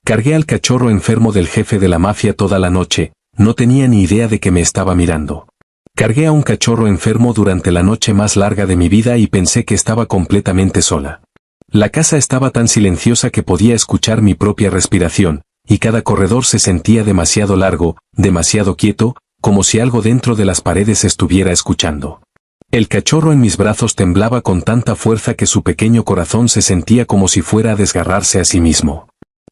Cargué al cachorro enfermo del jefe de la mafia toda la noche, no tenía ni idea de que me estaba mirando. Cargué a un cachorro enfermo durante la noche más larga de mi vida y pensé que estaba completamente sola. La casa estaba tan silenciosa que podía escuchar mi propia respiración, y cada corredor se sentía demasiado largo, demasiado quieto, como si algo dentro de las paredes estuviera escuchando. El cachorro en mis brazos temblaba con tanta fuerza que su pequeño corazón se sentía como si fuera a desgarrarse a sí mismo.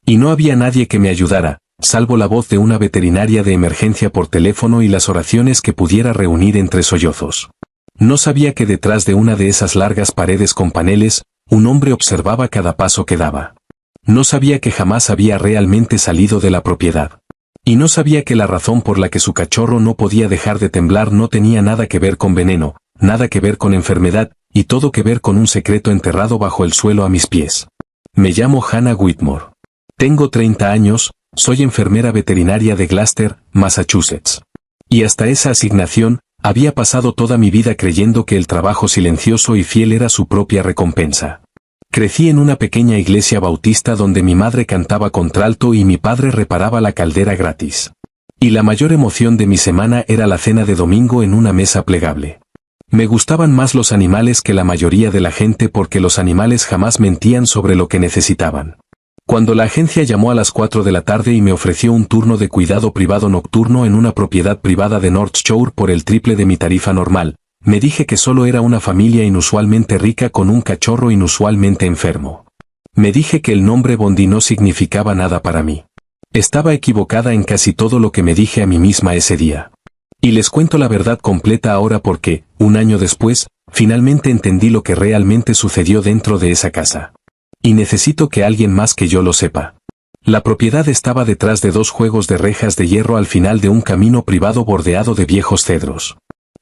Y no había nadie que me ayudara, salvo la voz de una veterinaria de emergencia por teléfono y las oraciones que pudiera reunir entre sollozos. No sabía que detrás de una de esas largas paredes con paneles, un hombre observaba cada paso que daba. No sabía que jamás había realmente salido de la propiedad. Y no sabía que la razón por la que su cachorro no podía dejar de temblar no tenía nada que ver con veneno, nada que ver con enfermedad, y todo que ver con un secreto enterrado bajo el suelo a mis pies. Me llamo Hannah Whitmore. Tengo 30 años, soy enfermera veterinaria de Gloucester, Massachusetts. Y hasta esa asignación, había pasado toda mi vida creyendo que el trabajo silencioso y fiel era su propia recompensa. Crecí en una pequeña iglesia bautista donde mi madre cantaba contralto y mi padre reparaba la caldera gratis. Y la mayor emoción de mi semana era la cena de domingo en una mesa plegable. Me gustaban más los animales que la mayoría de la gente porque los animales jamás mentían sobre lo que necesitaban. Cuando la agencia llamó a las 4 de la tarde y me ofreció un turno de cuidado privado nocturno en una propiedad privada de North Shore por el triple de mi tarifa normal, me dije que solo era una familia inusualmente rica con un cachorro inusualmente enfermo. Me dije que el nombre Bondi no significaba nada para mí. Estaba equivocada en casi todo lo que me dije a mí misma ese día. Y les cuento la verdad completa ahora porque, un año después, finalmente entendí lo que realmente sucedió dentro de esa casa. Y necesito que alguien más que yo lo sepa. La propiedad estaba detrás de 2 juegos de rejas de hierro al final de un camino privado bordeado de viejos cedros.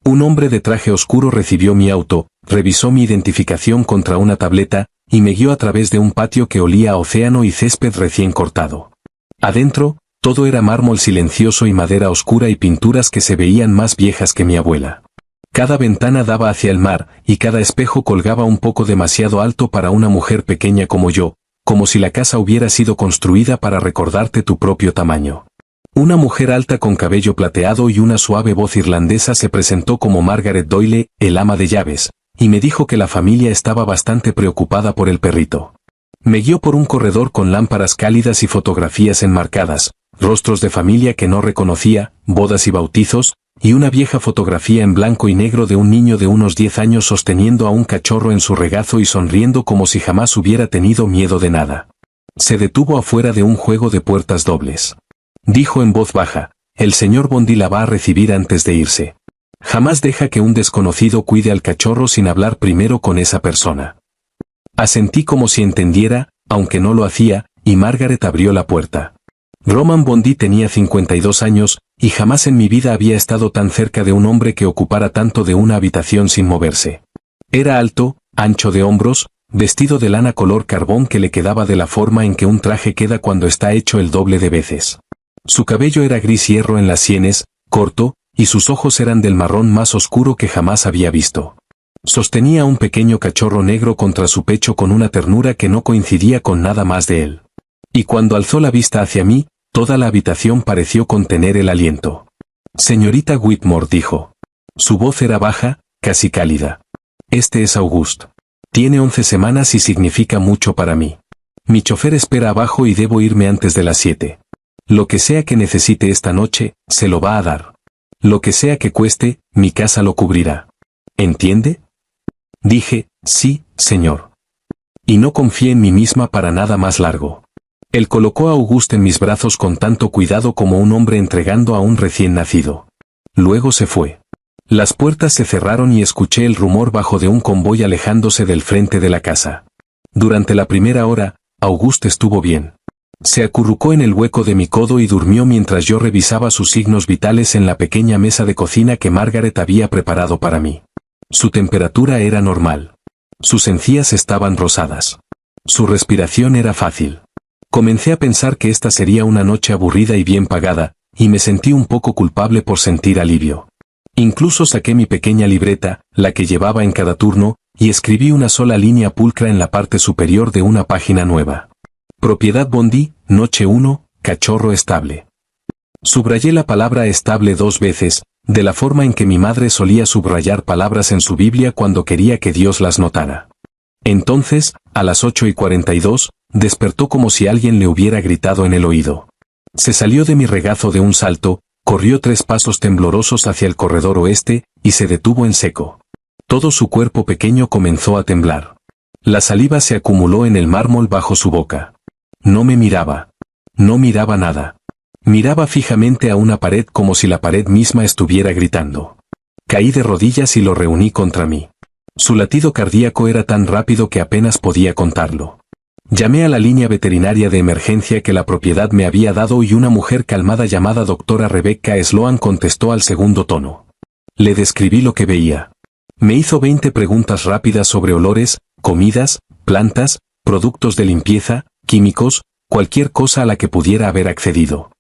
Un hombre de traje oscuro recibió mi auto, revisó mi identificación contra una tableta, y me guió a través de un patio que olía a océano y césped recién cortado. Adentro, todo era mármol silencioso y madera oscura y pinturas que se veían más viejas que mi abuela. Cada ventana daba hacia el mar, y cada espejo colgaba un poco demasiado alto para una mujer pequeña como yo, como si la casa hubiera sido construida para recordarte tu propio tamaño. Una mujer alta con cabello plateado y una suave voz irlandesa se presentó como Margaret Doyle, el ama de llaves, y me dijo que la familia estaba bastante preocupada por el perrito. Me guió por un corredor con lámparas cálidas y fotografías enmarcadas, rostros de familia que no reconocía, bodas y bautizos, y una vieja fotografía en blanco y negro de un niño de unos 10 años sosteniendo a un cachorro en su regazo y sonriendo como si jamás hubiera tenido miedo de nada. Se detuvo afuera de un juego de puertas dobles. Dijo en voz baja, el señor Bondi la va a recibir antes de irse. Jamás deja que un desconocido cuide al cachorro sin hablar primero con esa persona. Asentí como si entendiera, aunque no lo hacía, y Margaret abrió la puerta. Roman Bondi tenía 52 años, y jamás en mi vida había estado tan cerca de un hombre que ocupara tanto de una habitación sin moverse. Era alto, ancho de hombros, vestido de lana color carbón que le quedaba de la forma en que un traje queda cuando está hecho el doble de veces. Su cabello era gris hierro en las sienes, corto, y sus ojos eran del marrón más oscuro que jamás había visto. Sostenía un pequeño cachorro negro contra su pecho con una ternura que no coincidía con nada más de él. Y cuando alzó la vista hacia mí, toda la habitación pareció contener el aliento. Señorita Whitmore dijo. Su voz era baja, casi cálida. Este es August. Tiene 11 semanas y significa mucho para mí. Mi chofer espera abajo y debo irme antes de las 7. Lo que sea que necesite esta noche, se lo va a dar. Lo que sea que cueste, mi casa lo cubrirá. ¿Entiende? Dije, sí, señor. Y no confié en mí misma para nada más largo. Él colocó a August en mis brazos con tanto cuidado como un hombre entregando a un recién nacido. Luego se fue. Las puertas se cerraron y escuché el rumor bajo de un convoy alejándose del frente de la casa. Durante la primera hora, August estuvo bien. Se acurrucó en el hueco de mi codo y durmió mientras yo revisaba sus signos vitales en la pequeña mesa de cocina que Margaret había preparado para mí. Su temperatura era normal. Sus encías estaban rosadas. Su respiración era fácil. Comencé a pensar que esta sería una noche aburrida y bien pagada, y me sentí un poco culpable por sentir alivio. Incluso saqué mi pequeña libreta, la que llevaba en cada turno, y escribí una sola línea pulcra en la parte superior de una página nueva. Propiedad Bondi, noche 1, cachorro estable. Subrayé la palabra estable 2 veces, de la forma en que mi madre solía subrayar palabras en su Biblia cuando quería que Dios las notara. Entonces, a las 8:42, despertó como si alguien le hubiera gritado en el oído. Se salió de mi regazo de un salto, corrió 3 pasos temblorosos hacia el corredor oeste, y se detuvo en seco. Todo su cuerpo pequeño comenzó a temblar. La saliva se acumuló en el mármol bajo su boca. No me miraba. No miraba nada. Miraba fijamente a una pared como si la pared misma estuviera gritando. Caí de rodillas y lo reuní contra mí. Su latido cardíaco era tan rápido que apenas podía contarlo. Llamé a la línea veterinaria de emergencia que la propiedad me había dado y una mujer calmada llamada doctora Rebecca Sloan contestó al segundo tono. Le describí lo que veía. Me hizo 20 preguntas rápidas sobre olores, comidas, plantas, productos de limpieza, químicos, cualquier cosa a la que pudiera haber accedido.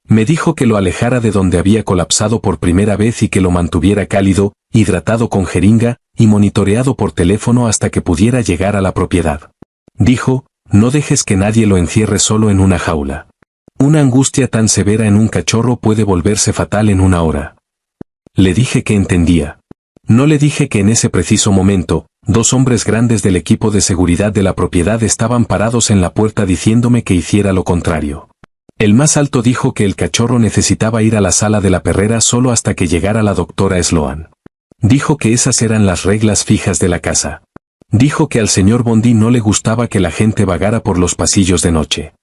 Me dijo que lo alejara de donde había colapsado por primera vez y que lo mantuviera cálido, hidratado con jeringa, y monitoreado por teléfono hasta que pudiera llegar a la propiedad. Dijo, no dejes que nadie lo encierre solo en una jaula. Una angustia tan severa en un cachorro puede volverse fatal en una hora. Le dije que entendía. No le dije que en ese preciso momento, 2 hombres grandes del equipo de seguridad de la propiedad estaban parados en la puerta diciéndome que hiciera lo contrario. El más alto dijo que el cachorro necesitaba ir a la sala de la perrera solo hasta que llegara la doctora Sloan. Dijo que esas eran las reglas fijas de la casa. Dijo que al señor Bondi no le gustaba que la gente vagara por los pasillos de noche.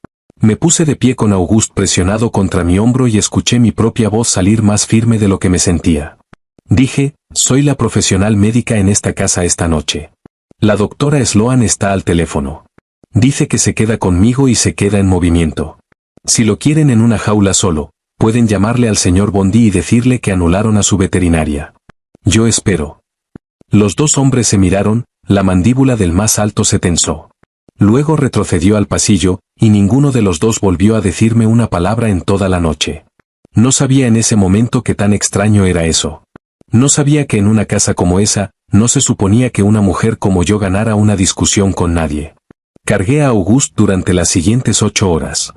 Me puse de pie con August presionado contra mi hombro y escuché mi propia voz salir más firme de lo que me sentía. Dije, soy la profesional médica en esta casa esta noche. La doctora Sloan está al teléfono. Dice que se queda conmigo y se queda en movimiento. Si lo quieren en una jaula solo, pueden llamarle al señor Bondi y decirle que anularon a su veterinaria. Yo espero. Los 2 hombres se miraron, la mandíbula del más alto se tensó. Luego retrocedió al pasillo, y ninguno de los 2 volvió a decirme una palabra en toda la noche. No sabía en ese momento qué tan extraño era eso. No sabía que en una casa como esa, no se suponía que una mujer como yo ganara una discusión con nadie. Cargué a August durante las siguientes 8 horas.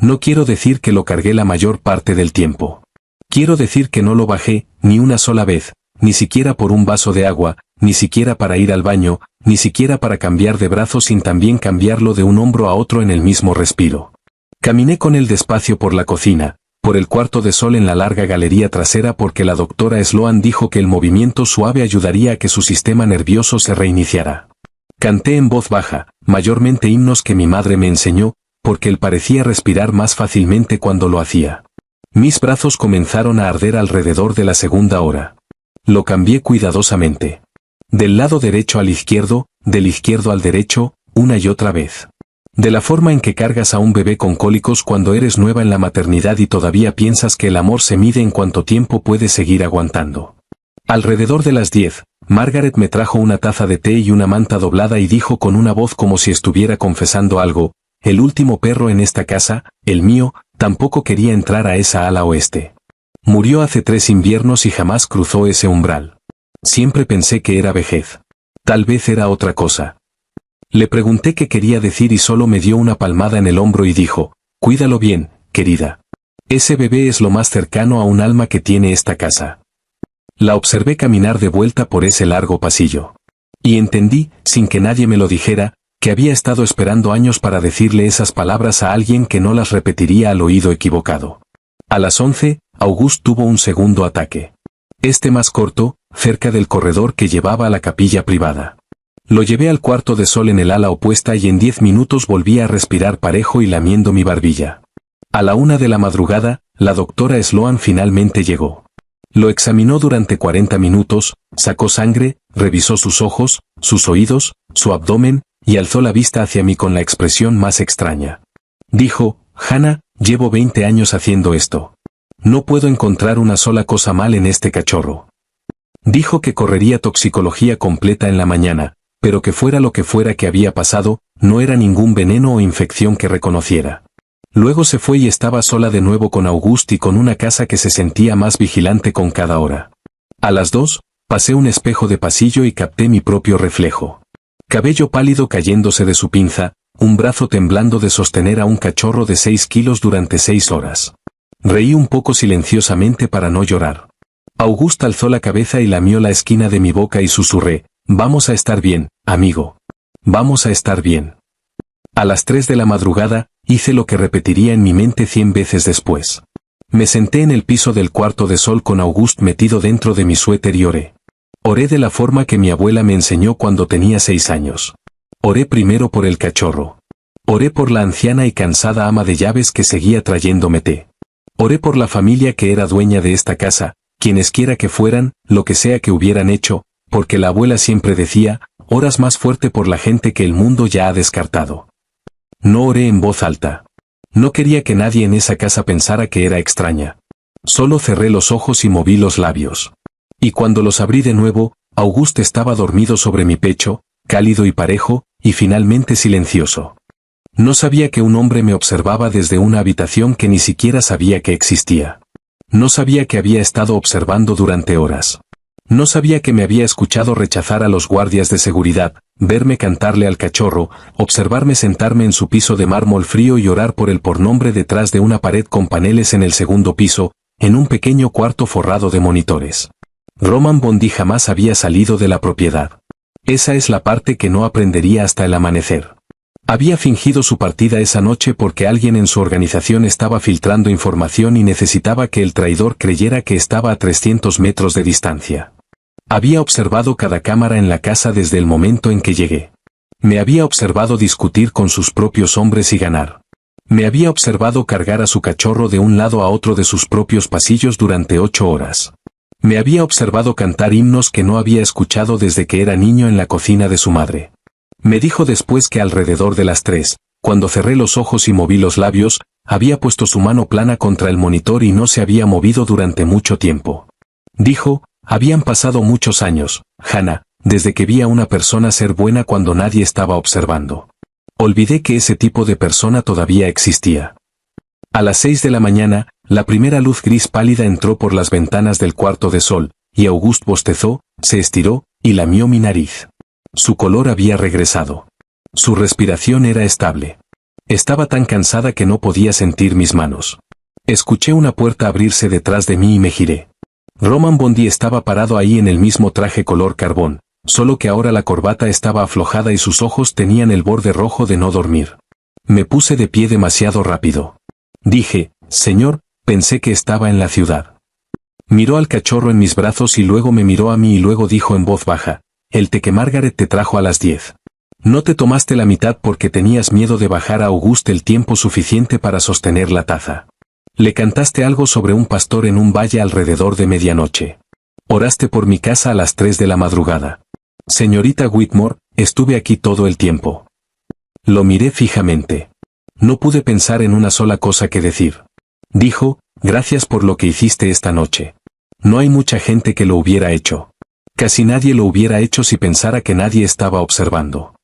No quiero decir que lo cargué la mayor parte del tiempo. Quiero decir que no lo bajé, ni una sola vez, ni siquiera por un vaso de agua, ni siquiera para ir al baño, ni siquiera para cambiar de brazo sin también cambiarlo de un hombro a otro en el mismo respiro. Caminé con él despacio por la cocina, por el cuarto de sol en la larga galería trasera porque la doctora Sloan dijo que el movimiento suave ayudaría a que su sistema nervioso se reiniciara. Canté en voz baja, mayormente himnos que mi madre me enseñó, porque él parecía respirar más fácilmente cuando lo hacía. Mis brazos comenzaron a arder alrededor de la segunda hora. Lo cambié cuidadosamente. Del lado derecho al izquierdo, del izquierdo al derecho, una y otra vez. De la forma en que cargas a un bebé con cólicos cuando eres nueva en la maternidad y todavía piensas que el amor se mide en cuánto tiempo puedes seguir aguantando. Alrededor de las 10, Margaret me trajo una taza de té y una manta doblada y dijo con una voz como si estuviera confesando algo, el último perro en esta casa, el mío, tampoco quería entrar a esa ala oeste. Murió hace 3 inviernos y jamás cruzó ese umbral. Siempre pensé que era vejez. Tal vez era otra cosa. Le pregunté qué quería decir y solo me dio una palmada en el hombro y dijo, cuídalo bien, querida. Ese bebé es lo más cercano a un alma que tiene esta casa. La observé caminar de vuelta por ese largo pasillo. Y entendí, sin que nadie me lo dijera, que había estado esperando años para decirle esas palabras a alguien que no las repetiría al oído equivocado. A las 11, August tuvo un segundo ataque. Este más corto, cerca del corredor que llevaba a la capilla privada. Lo llevé al cuarto de sol en el ala opuesta y en 10 minutos volví a respirar parejo y lamiendo mi barbilla. A la 1 de la madrugada, la doctora Sloan finalmente llegó. Lo examinó durante 40 minutos, sacó sangre, revisó sus ojos, sus oídos, su abdomen, y alzó la vista hacia mí con la expresión más extraña. Dijo, Hannah, llevo 20 años haciendo esto. No puedo encontrar una sola cosa mal en este cachorro. Dijo que correría toxicología completa en la mañana, pero que fuera lo que fuera que había pasado, no era ningún veneno o infección que reconociera. Luego se fue y estaba sola de nuevo con August y con una casa que se sentía más vigilante con cada hora. A las 2, pasé un espejo de pasillo y capté mi propio reflejo. Cabello pálido cayéndose de su pinza, un brazo temblando de sostener a un cachorro de 6 kilos durante 6 horas. Reí un poco silenciosamente para no llorar. Auguste alzó la cabeza y lamió la esquina de mi boca y susurré, «Vamos a estar bien, amigo. Vamos a estar bien». A las 3 de la madrugada, hice lo que repetiría en mi mente 100 veces después. Me senté en el piso del cuarto de sol con Auguste metido dentro de mi suéter y oré. Oré de la forma que mi abuela me enseñó cuando tenía 6 años. Oré primero por el cachorro. Oré por la anciana y cansada ama de llaves que seguía trayéndome té. Oré por la familia que era dueña de esta casa, quienesquiera que fueran, lo que sea que hubieran hecho, porque la abuela siempre decía, oras más fuerte por la gente que el mundo ya ha descartado. No oré en voz alta. No quería que nadie en esa casa pensara que era extraña. Solo cerré los ojos y moví los labios. Y cuando los abrí de nuevo, Auguste estaba dormido sobre mi pecho, cálido y parejo, y finalmente silencioso. No sabía que un hombre me observaba desde una habitación que ni siquiera sabía que existía. No sabía que había estado observando durante horas. No sabía que me había escuchado rechazar a los guardias de seguridad, verme cantarle al cachorro, observarme sentarme en su piso de mármol frío y orar por él por nombre detrás de una pared con paneles en el segundo piso, en un pequeño cuarto forrado de monitores. Roman Bondi jamás había salido de la propiedad. Esa es la parte que no aprendería hasta el amanecer. Había fingido su partida esa noche porque alguien en su organización estaba filtrando información y necesitaba que el traidor creyera que estaba a 300 metros de distancia. Había observado cada cámara en la casa desde el momento en que llegué. Me había observado discutir con sus propios hombres y ganar. Me había observado cargar a su cachorro de un lado a otro de sus propios pasillos durante 8 horas. Me había observado cantar himnos que no había escuchado desde que era niño en la cocina de su madre. Me dijo después que alrededor de las 3, cuando cerré los ojos y moví los labios, había puesto su mano plana contra el monitor y no se había movido durante mucho tiempo. Dijo, habían pasado muchos años, Hannah, desde que vi a una persona ser buena cuando nadie estaba observando. Olvidé que ese tipo de persona todavía existía. A las 6 de la mañana, la primera luz gris pálida entró por las ventanas del cuarto de sol, y Auguste bostezó, se estiró, y lamió mi nariz. Su color había regresado. Su respiración era estable. Estaba tan cansada que no podía sentir mis manos. Escuché una puerta abrirse detrás de mí y me giré. Roman Bondi estaba parado ahí en el mismo traje color carbón, solo que ahora la corbata estaba aflojada y sus ojos tenían el borde rojo de no dormir. Me puse de pie demasiado rápido. Dije, señor, pensé que estaba en la ciudad. Miró al cachorro en mis brazos y luego me miró a mí y luego dijo en voz baja, el té que Margaret te trajo a las 10. No te tomaste la mitad porque tenías miedo de bajar a Auguste el tiempo suficiente para sostener la taza. Le cantaste algo sobre un pastor en un valle alrededor de medianoche. Oraste por mi casa a las 3 de la madrugada. Señorita Whitmore, estuve aquí todo el tiempo. Lo miré fijamente. No pude pensar en una sola cosa que decir. Dijo, gracias por lo que hiciste esta noche. No hay mucha gente que lo hubiera hecho. Casi nadie lo hubiera hecho si pensara que nadie estaba observando.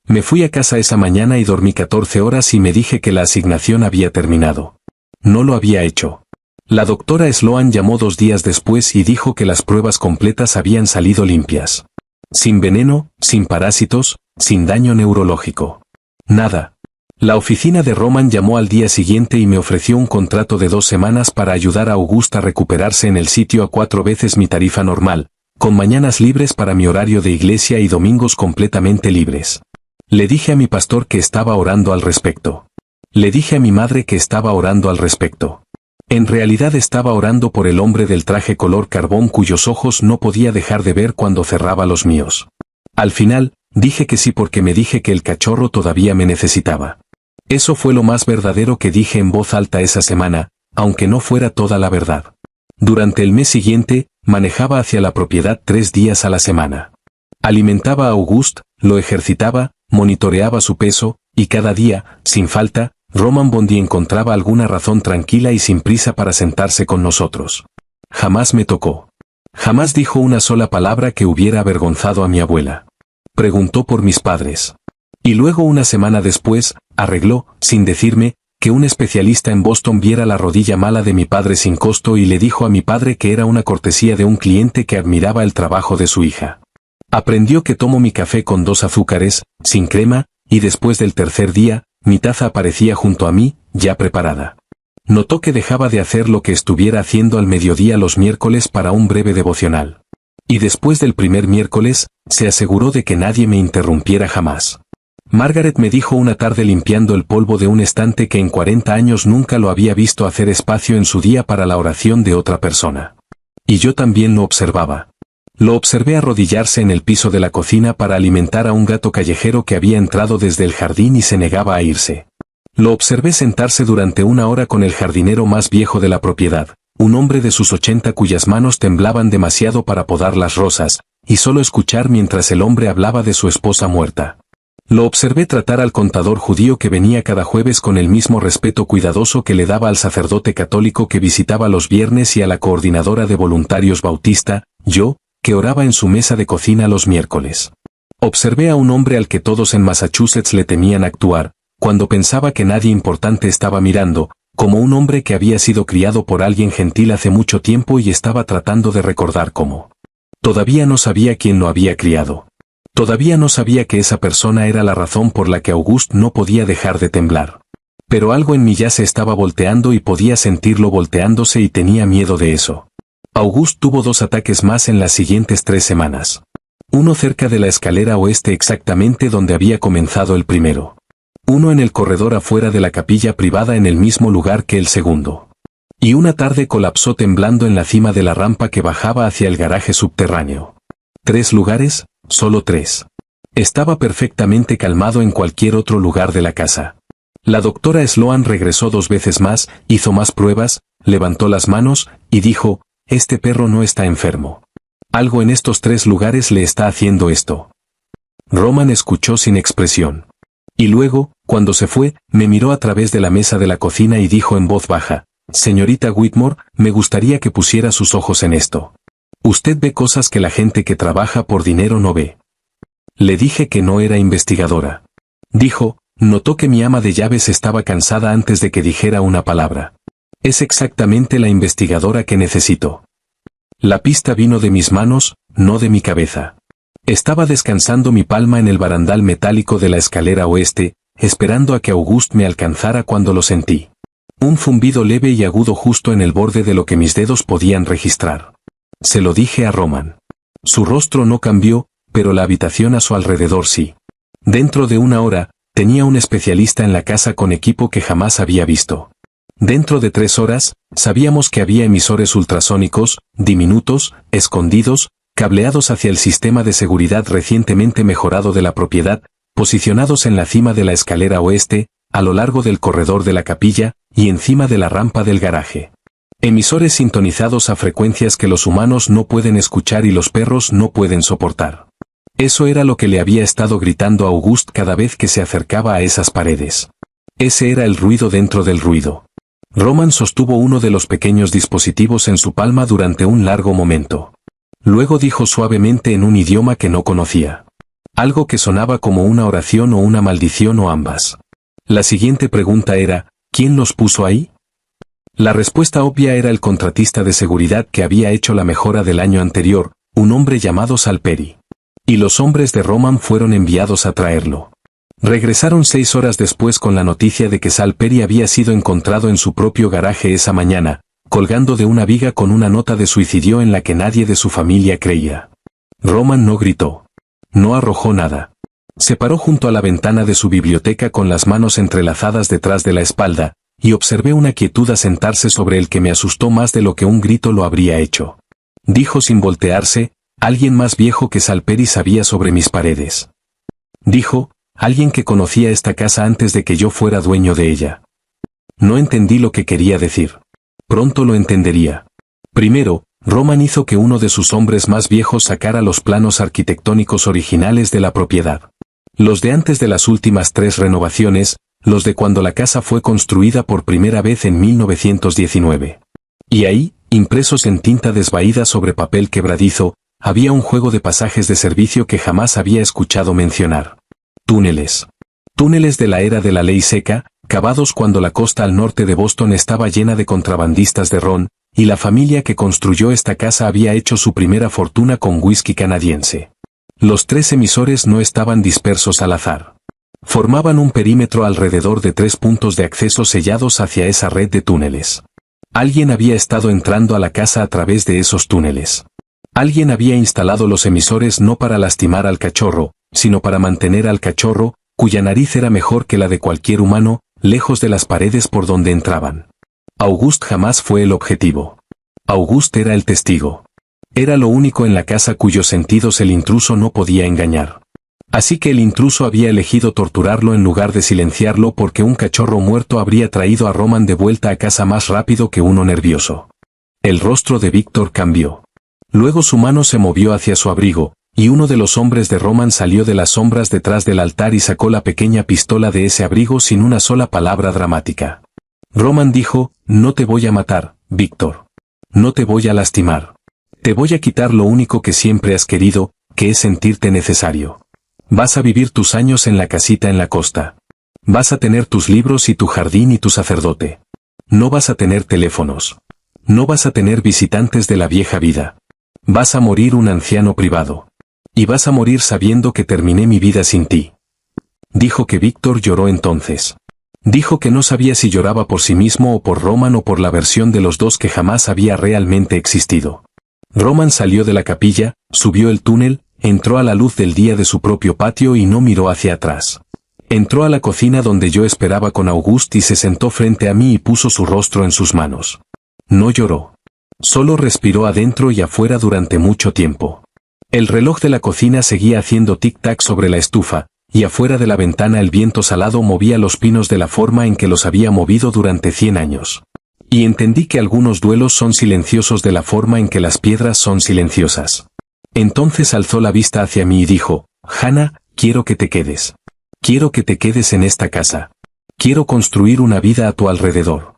Me fui a casa esa mañana y dormí 14 horas y me dije que la asignación había terminado. No lo había hecho. La doctora Sloan llamó 2 días después y dijo que las pruebas completas habían salido limpias. Sin veneno, sin parásitos, sin daño neurológico. Nada. La oficina de Roman llamó al día siguiente y me ofreció un contrato de 2 semanas para ayudar a Auguste a recuperarse en el sitio a 4 veces mi tarifa normal, con mañanas libres para mi horario de iglesia y domingos completamente libres. Le dije a mi pastor que estaba orando al respecto. Le dije a mi madre que estaba orando al respecto. En realidad estaba orando por el hombre del traje color carbón cuyos ojos no podía dejar de ver cuando cerraba los míos. Al final, dije que sí porque me dije que el cachorro todavía me necesitaba. Eso fue lo más verdadero que dije en voz alta esa semana, aunque no fuera toda la verdad. Durante el mes siguiente, manejaba hacia la propiedad 3 días a la semana. Alimentaba a Auguste, lo ejercitaba, monitoreaba su peso, y cada día, sin falta, Roman Bondi encontraba alguna razón tranquila y sin prisa para sentarse con nosotros. Jamás me tocó. Jamás dijo una sola palabra que hubiera avergonzado a mi abuela. Preguntó por mis padres. Y luego una semana después, arregló, sin decirme, que un especialista en Boston viera la rodilla mala de mi padre sin costo y le dijo a mi padre que era una cortesía de un cliente que admiraba el trabajo de su hija. Aprendió que tomo mi café con 2 azúcares, sin crema, y después del tercer día, mi taza aparecía junto a mí, ya preparada. Notó que dejaba de hacer lo que estuviera haciendo al mediodía los miércoles para un breve devocional. Y después del primer miércoles, se aseguró de que nadie me interrumpiera jamás. Margaret me dijo una tarde limpiando el polvo de un estante que en 40 años nunca lo había visto hacer espacio en su día para la oración de otra persona. Y yo también lo observaba. Lo observé arrodillarse en el piso de la cocina para alimentar a un gato callejero que había entrado desde el jardín y se negaba a irse. Lo observé sentarse durante una hora con el jardinero más viejo de la propiedad, un hombre de sus 80 cuyas manos temblaban demasiado para podar las rosas, y solo escuchar mientras el hombre hablaba de su esposa muerta. Lo observé tratar al contador judío que venía cada jueves con el mismo respeto cuidadoso que le daba al sacerdote católico que visitaba los viernes y a la coordinadora de voluntarios bautista, yo, que oraba en su mesa de cocina los miércoles. Observé a un hombre al que todos en Massachusetts le temían actuar, cuando pensaba que nadie importante estaba mirando, como un hombre que había sido criado por alguien gentil hace mucho tiempo y estaba tratando de recordar cómo. Todavía no sabía quién lo había criado. Todavía no sabía que esa persona era la razón por la que Auguste no podía dejar de temblar. Pero algo en mí ya se estaba volteando y podía sentirlo volteándose y tenía miedo de eso. Auguste tuvo 2 ataques más en las siguientes 3 semanas. Uno cerca de la escalera oeste exactamente donde había comenzado el primero. Uno en el corredor afuera de la capilla privada en el mismo lugar que el segundo. Y una tarde colapsó temblando en la cima de la rampa que bajaba hacia el garaje subterráneo. 3 lugares, solo 3. Estaba perfectamente calmado en cualquier otro lugar de la casa. La doctora Sloan regresó 2 veces más, hizo más pruebas, levantó las manos, y dijo, este perro no está enfermo. Algo en estos 3 lugares le está haciendo esto. Roman escuchó sin expresión. Y luego, cuando se fue, me miró a través de la mesa de la cocina y dijo en voz baja, señorita Whitmore, me gustaría que pusiera sus ojos en esto. Usted ve cosas que la gente que trabaja por dinero no ve. Le dije que no era investigadora. Dijo, notó que mi ama de llaves estaba cansada antes de que dijera una palabra. Es exactamente la investigadora que necesito. La pista vino de mis manos, no de mi cabeza. Estaba descansando mi palma en el barandal metálico de la escalera oeste, esperando a que Auguste me alcanzara cuando lo sentí. Un zumbido leve y agudo justo en el borde de lo que mis dedos podían registrar. Se lo dije a Roman. Su rostro no cambió, pero la habitación a su alrededor sí. Dentro de una hora, tenía un especialista en la casa con equipo que jamás había visto. Dentro de 3 horas, sabíamos que había emisores ultrasónicos, diminutos, escondidos, cableados hacia el sistema de seguridad recientemente mejorado de la propiedad, posicionados en la cima de la escalera oeste, a lo largo del corredor de la capilla, y encima de la rampa del garaje. Emisores sintonizados a frecuencias que los humanos no pueden escuchar y los perros no pueden soportar. Eso era lo que le había estado gritando a Auguste cada vez que se acercaba a esas paredes. Ese era el ruido dentro del ruido. Roman sostuvo uno de los pequeños dispositivos en su palma durante un largo momento. Luego dijo suavemente en un idioma que no conocía. Algo que sonaba como una oración o una maldición o ambas. La siguiente pregunta era, ¿quién los puso ahí? La respuesta obvia era el contratista de seguridad que había hecho la mejora del año anterior, un hombre llamado Salperi. Y los hombres de Roman fueron enviados a traerlo. Regresaron 6 horas después con la noticia de que Salperi había sido encontrado en su propio garaje esa mañana, colgando de una viga con una nota de suicidio en la que nadie de su familia creía. Roman no gritó. No arrojó nada. Se paró junto a la ventana de su biblioteca con las manos entrelazadas detrás de la espalda, y observé una quietud asentarse sobre el que me asustó más de lo que un grito lo habría hecho. Dijo sin voltearse, alguien más viejo que Salperi sabía sobre mis paredes. Dijo, alguien que conocía esta casa antes de que yo fuera dueño de ella. No entendí lo que quería decir. Pronto lo entendería. Primero, Roman hizo que uno de sus hombres más viejos sacara los planos arquitectónicos originales de la propiedad. Los de antes de las últimas 3 renovaciones, los de cuando la casa fue construida por primera vez en 1919. Y ahí, impresos en tinta desvaída sobre papel quebradizo, había un juego de pasajes de servicio que jamás había escuchado mencionar. Túneles. Túneles de la era de la ley seca, cavados cuando la costa al norte de Boston estaba llena de contrabandistas de ron, y la familia que construyó esta casa había hecho su primera fortuna con whisky canadiense. Los 3 emisores no estaban dispersos al azar. Formaban un perímetro alrededor de 3 puntos de acceso sellados hacia esa red de túneles. Alguien había estado entrando a la casa a través de esos túneles. Alguien había instalado los emisores no para lastimar al cachorro, sino para mantener al cachorro, cuya nariz era mejor que la de cualquier humano, lejos de las paredes por donde entraban. Auguste jamás fue el objetivo. Auguste era el testigo. Era lo único en la casa cuyos sentidos el intruso no podía engañar. Así que el intruso había elegido torturarlo en lugar de silenciarlo porque un cachorro muerto habría traído a Roman de vuelta a casa más rápido que uno nervioso. El rostro de Víctor cambió. Luego su mano se movió hacia su abrigo, y uno de los hombres de Roman salió de las sombras detrás del altar y sacó la pequeña pistola de ese abrigo sin una sola palabra dramática. Roman dijo, no te voy a matar, Víctor. No te voy a lastimar. Te voy a quitar lo único que siempre has querido, que es sentirte necesario. Vas a vivir tus años en la casita en la costa. Vas a tener tus libros y tu jardín y tu sacerdote. No vas a tener teléfonos. No vas a tener visitantes de la vieja vida. Vas a morir un anciano privado. Y vas a morir sabiendo que terminé mi vida sin ti. Dijo que Víctor lloró entonces. Dijo que no sabía si lloraba por sí mismo o por Roman o por la versión de los dos que jamás había realmente existido. Roman salió de la capilla, subió el túnel, entró a la luz del día de su propio patio y no miró hacia atrás. Entró a la cocina donde yo esperaba con Auguste y se sentó frente a mí y puso su rostro en sus manos. No lloró. Solo respiró adentro y afuera durante mucho tiempo. El reloj de la cocina seguía haciendo tic-tac sobre la estufa, y afuera de la ventana el viento salado movía los pinos de la forma en que los había movido durante 100 años. Y entendí que algunos duelos son silenciosos de la forma en que las piedras son silenciosas. Entonces alzó la vista hacia mí y dijo, Hannah, quiero que te quedes. Quiero que te quedes en esta casa. Quiero construir una vida a tu alrededor.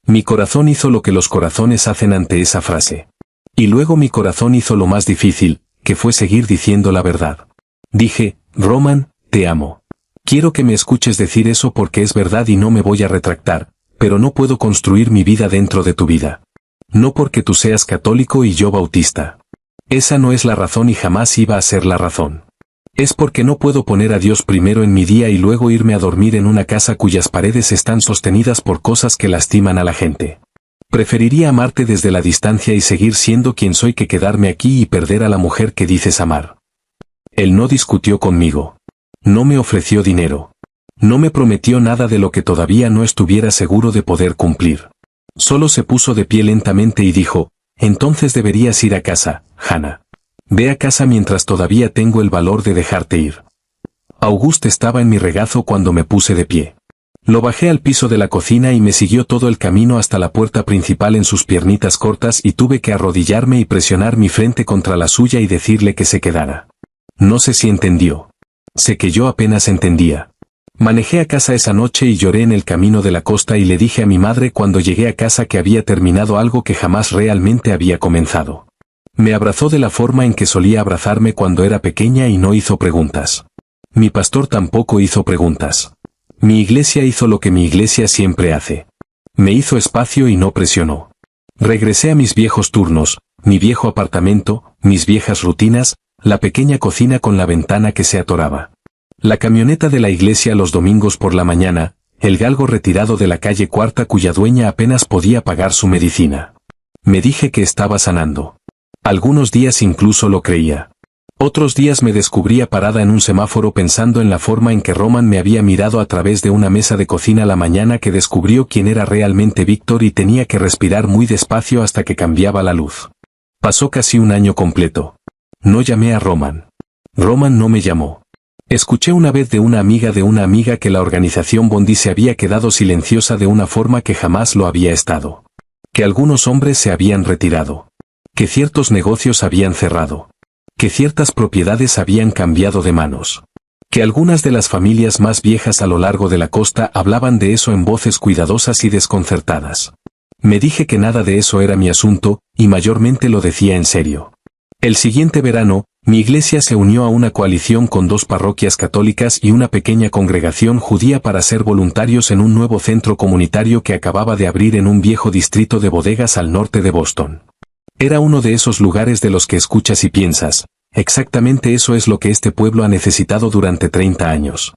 Mi corazón hizo lo que los corazones hacen ante esa frase. Y luego mi corazón hizo lo más difícil, que fue seguir diciendo la verdad. Dije, Roman, te amo. Quiero que me escuches decir eso porque es verdad y no me voy a retractar, pero no puedo construir mi vida dentro de tu vida. No porque tú seas católico y yo bautista. Esa no es la razón y jamás iba a ser la razón. Es porque no puedo poner a Dios primero en mi día y luego irme a dormir en una casa cuyas paredes están sostenidas por cosas que lastiman a la gente. Preferiría amarte desde la distancia y seguir siendo quien soy que quedarme aquí y perder a la mujer que dices amar. Él no discutió conmigo. No me ofreció dinero. No me prometió nada de lo que todavía no estuviera seguro de poder cumplir. Solo se puso de pie lentamente y dijo, entonces deberías ir a casa, Hannah. Ve a casa mientras todavía tengo el valor de dejarte ir. Auguste estaba en mi regazo cuando me puse de pie. Lo bajé al piso de la cocina y me siguió todo el camino hasta la puerta principal en sus piernitas cortas y tuve que arrodillarme y presionar mi frente contra la suya y decirle que se quedara. No sé si entendió. Sé que yo apenas entendía. Manejé a casa esa noche y lloré en el camino de la costa y le dije a mi madre cuando llegué a casa que había terminado algo que jamás realmente había comenzado. Me abrazó de la forma en que solía abrazarme cuando era pequeña y no hizo preguntas. Mi pastor tampoco hizo preguntas. Mi iglesia hizo lo que mi iglesia siempre hace. Me hizo espacio y no presionó. Regresé a mis viejos turnos, mi viejo apartamento, mis viejas rutinas, la pequeña cocina con la ventana que se atoraba. La camioneta de la iglesia los domingos por la mañana, el galgo retirado de la calle Cuarta cuya dueña apenas podía pagar su medicina. Me dije que estaba sanando. Algunos días incluso lo creía. Otros días me descubría parada en un semáforo pensando en la forma en que Roman me había mirado a través de una mesa de cocina la mañana que descubrió quién era realmente Víctor y tenía que respirar muy despacio hasta que cambiaba la luz. Pasó casi un año completo. No llamé a Roman. Roman no me llamó. Escuché una vez de una amiga que la organización Bondi se había quedado silenciosa de una forma que jamás lo había estado. Que algunos hombres se habían retirado. Que ciertos negocios habían cerrado. Que ciertas propiedades habían cambiado de manos. Que algunas de las familias más viejas a lo largo de la costa hablaban de eso en voces cuidadosas y desconcertadas. Me dije que nada de eso era mi asunto, y mayormente lo decía en serio. El siguiente verano, mi iglesia se unió a una coalición con 2 parroquias católicas y una pequeña congregación judía para ser voluntarios en un nuevo centro comunitario que acababa de abrir en un viejo distrito de bodegas al norte de Boston. Era uno de esos lugares de los que escuchas y piensas, exactamente eso es lo que este pueblo ha necesitado durante 30 años.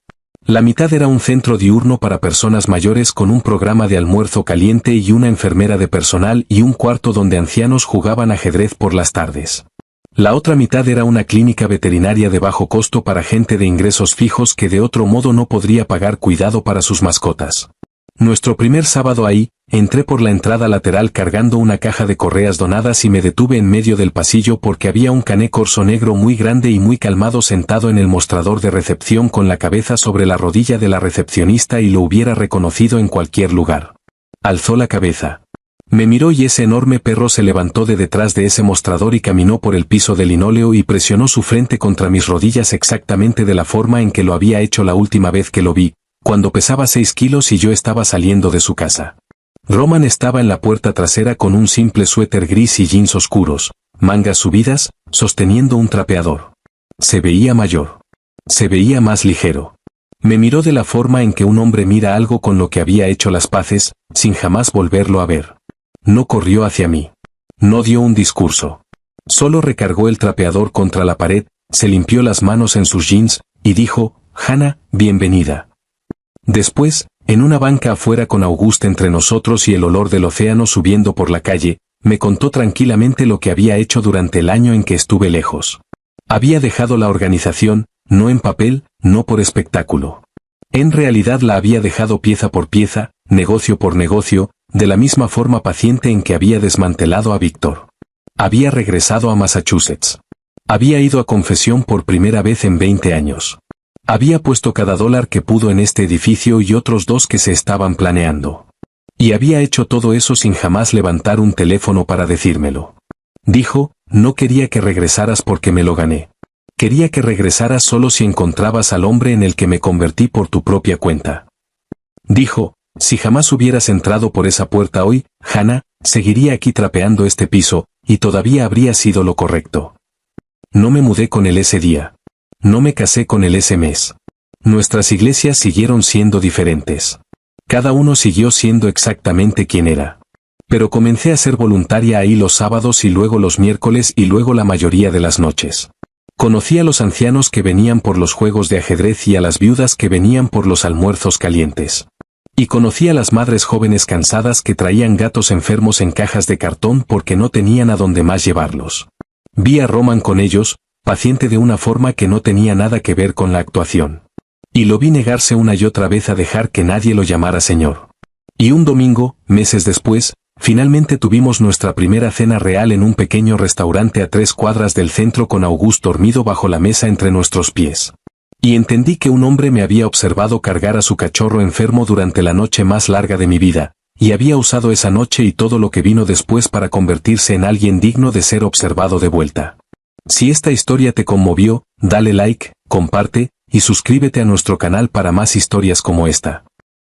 La mitad era un centro diurno para personas mayores con un programa de almuerzo caliente y una enfermera de personal y un cuarto donde ancianos jugaban ajedrez por las tardes. La otra mitad era una clínica veterinaria de bajo costo para gente de ingresos fijos que de otro modo no podría pagar cuidado para sus mascotas. Nuestro primer sábado ahí, entré por la entrada lateral cargando una caja de correas donadas y me detuve en medio del pasillo porque había un cané corso negro muy grande y muy calmado sentado en el mostrador de recepción con la cabeza sobre la rodilla de la recepcionista y lo hubiera reconocido en cualquier lugar. Alzó la cabeza. Me miró y ese enorme perro se levantó de detrás de ese mostrador y caminó por el piso de linóleo y presionó su frente contra mis rodillas exactamente de la forma en que lo había hecho la última vez que lo vi, cuando pesaba 6 kilos y yo estaba saliendo de su casa. Roman estaba en la puerta trasera con un simple suéter gris y jeans oscuros, mangas subidas, sosteniendo un trapeador. Se veía mayor. Se veía más ligero. Me miró de la forma en que un hombre mira algo con lo que había hecho las paces, sin jamás volverlo a ver. No corrió hacia mí. No dio un discurso. Solo recargó el trapeador contra la pared, se limpió las manos en sus jeans, y dijo, «Hannah, bienvenida». Después, en una banca afuera con Auguste entre nosotros y el olor del océano subiendo por la calle, me contó tranquilamente lo que había hecho durante el año en que estuve lejos. Había dejado la organización, no en papel, no por espectáculo. En realidad la había dejado pieza por pieza, negocio por negocio, de la misma forma paciente en que había desmantelado a Víctor. Había regresado a Massachusetts. Había ido a confesión por primera vez en 20 años. Había puesto cada dólar que pudo en este edificio y otros 2 que se estaban planeando. Y había hecho todo eso sin jamás levantar un teléfono para decírmelo. Dijo, no quería que regresaras porque me lo gané. Quería que regresaras solo si encontrabas al hombre en el que me convertí por tu propia cuenta. Dijo, si jamás hubieras entrado por esa puerta hoy, Hannah, seguiría aquí trapeando este piso, y todavía habría sido lo correcto. No me mudé con él ese día. No me casé con él ese mes. Nuestras iglesias siguieron siendo diferentes. Cada uno siguió siendo exactamente quien era. Pero comencé a ser voluntaria ahí los sábados y luego los miércoles y luego la mayoría de las noches. Conocí a los ancianos que venían por los juegos de ajedrez y a las viudas que venían por los almuerzos calientes. Y conocí a las madres jóvenes cansadas que traían gatos enfermos en cajas de cartón porque no tenían a dónde más llevarlos. Vi a Roman con ellos, paciente de una forma que no tenía nada que ver con la actuación. Y lo vi negarse una y otra vez a dejar que nadie lo llamara señor. Y un domingo, meses después, finalmente tuvimos nuestra primera cena real en un pequeño restaurante a 3 cuadras del centro con Auguste dormido bajo la mesa entre nuestros pies. Y entendí que un hombre me había observado cargar a su cachorro enfermo durante la noche más larga de mi vida, y había usado esa noche y todo lo que vino después para convertirse en alguien digno de ser observado de vuelta. Si esta historia te conmovió, dale like, comparte, y suscríbete a nuestro canal para más historias como esta.